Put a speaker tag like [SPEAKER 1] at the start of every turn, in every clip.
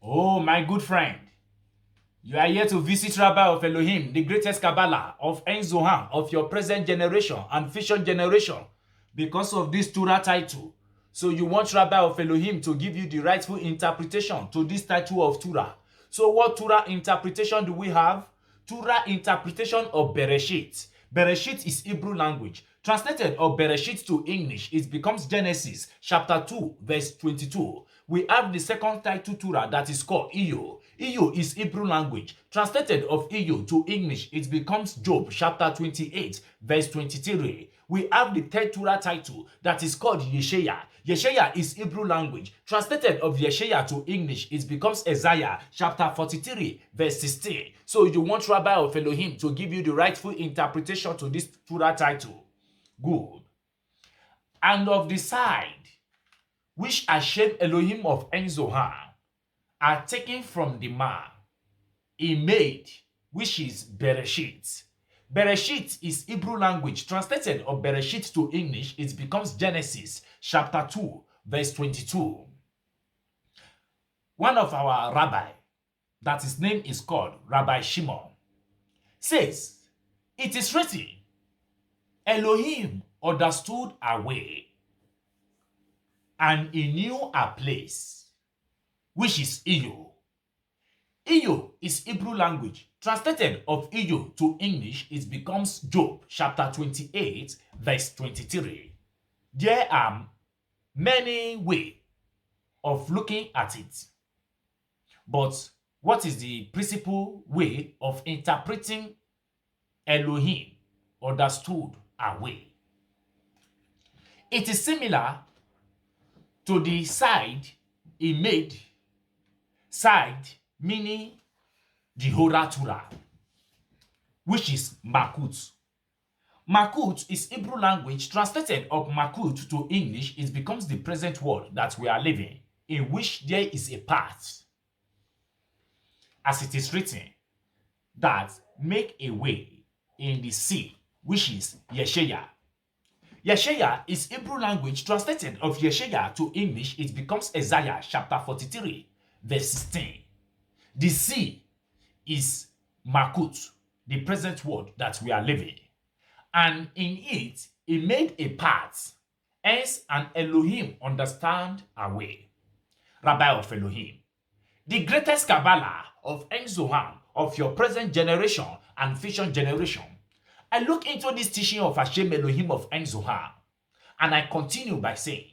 [SPEAKER 1] Oh, my good friend, you are here to visit Rabbi of Elohim, the greatest Kabbalah of Ein Zohar of your present generation and future generation because of this Torah title. So you want Rabbi of Elohim to give you the rightful interpretation to this title of Torah. So what Torah interpretation do we have? Torah interpretation of Beresheet. Beresheet is Hebrew language. Translated of Beresheet to English, it becomes Genesis chapter 2 verse 22. We have the second title Torah that is called Iyov. Iyov is Hebrew language. Translated of Iyov to English, it becomes Job chapter 28 verse 23. We have the third Torah title that is called Yeshayah. Yeshayah is Hebrew language. Translated of Yeshayah to English, it becomes Isaiah chapter 43 verse 16. So you want Rabbi of Elohim to give you the rightful interpretation to this Torah title. Good. And of the side which Hashem Elohim of Ein Zohar are taken from the man he made, which is Beresheet. Beresheet is Hebrew language. Translated of Beresheet to English, it becomes Genesis chapter 2 verse 22. One of our rabbi, that his name is called Rabbi Shimon, says, it is written, Elohim understood a way, and he knew a place, which is Iyov. Iyov is Hebrew language. Translated of Iyov to English, it becomes Job chapter 28 verse 23. There are many ways of looking at it. But what is the principal way of interpreting Elohim understood a way? It is similar to the side he made, side meaning the Torah, which is Makut. Makut is Hebrew language. Translated of Makut to English, it becomes the present world that we are living, in which there is a path, as it is written, that make a way in the sea, which is Yeshayah. Yeshayah is Hebrew language. Translated of Yeshayah to English, it becomes Isaiah chapter 43 verse 16. The sea is Makut, the present world that we are living. And in it, he made a path, hence an Elohim understand a way. Rabbi of Elohim, the greatest Kabbalah of Ein Zohar of your present generation and future generation. I look into this teaching of Hashem Elohim of Ein Zohar, and I continue by saying,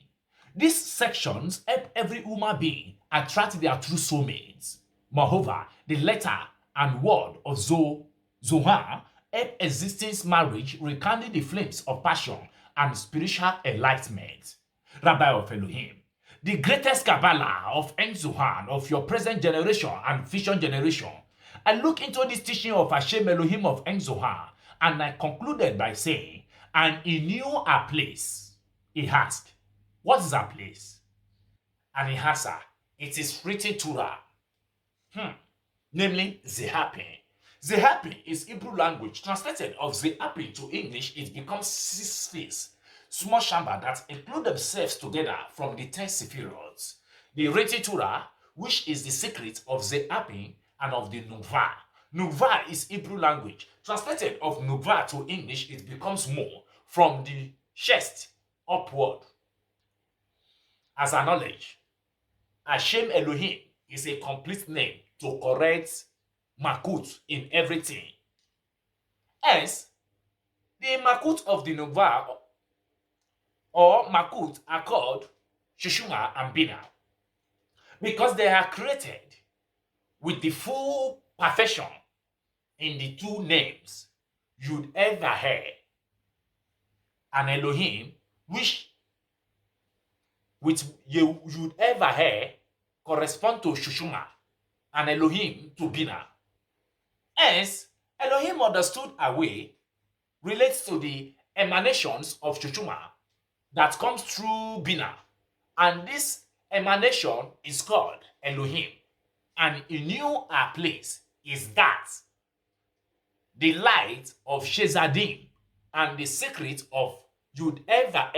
[SPEAKER 1] these sections help every human being attract their true soulmates. Moreover, the letter and word of Zohar help existence marriage rekindle the flames of passion and spiritual enlightenment. Rabbi of Elohim, the greatest Kabbalah of Ein Zohar of your present generation and future generation. I look into this teaching of Hashem Elohim of Ein Zohar, and I concluded by saying, and he knew a place. He asked, what is a place? And he answered, it is written Torah. Namely, Zehapi. Zehapi is Hebrew language. Translated of Zehapi to English, it becomes six spheres, small chamber that include themselves together from the 10 sephiroths. The written Torah, which is the secret of Zehapi and of the Nukva. Nukva is Hebrew language. Translated of Nukva to English, it becomes more from the chest upward. As a knowledge, Hashem Elohim is a complete name to correct Makut in everything. Hence, the Makut of the Nukva or Makut are called Shushuma and Bina because they are created with the full perfection in the two names Yud ever hear and Elohim, which with Yud ever hear correspond to Shushuma and Elohim to Bina. Hence, Elohim understood a way relates to the emanations of Shushuma that comes through Bina. And this emanation is called Elohim. And he knew a place is that the light of Shezadim and the secret of Yud Ever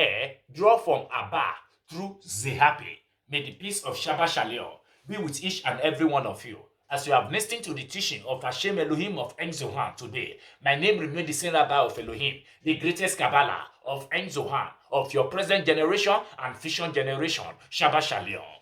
[SPEAKER 1] draw from Abba through Zehapi. May the peace of Shabbat Shalom be with each and every one of you. As you have listened to the teaching of Hashem Elohim of Ein Zohan today, my name remains the same Rabbi of Elohim, the greatest Kabbalah of Ein Zohan, of your present generation and future generation. Shabbat Shalom.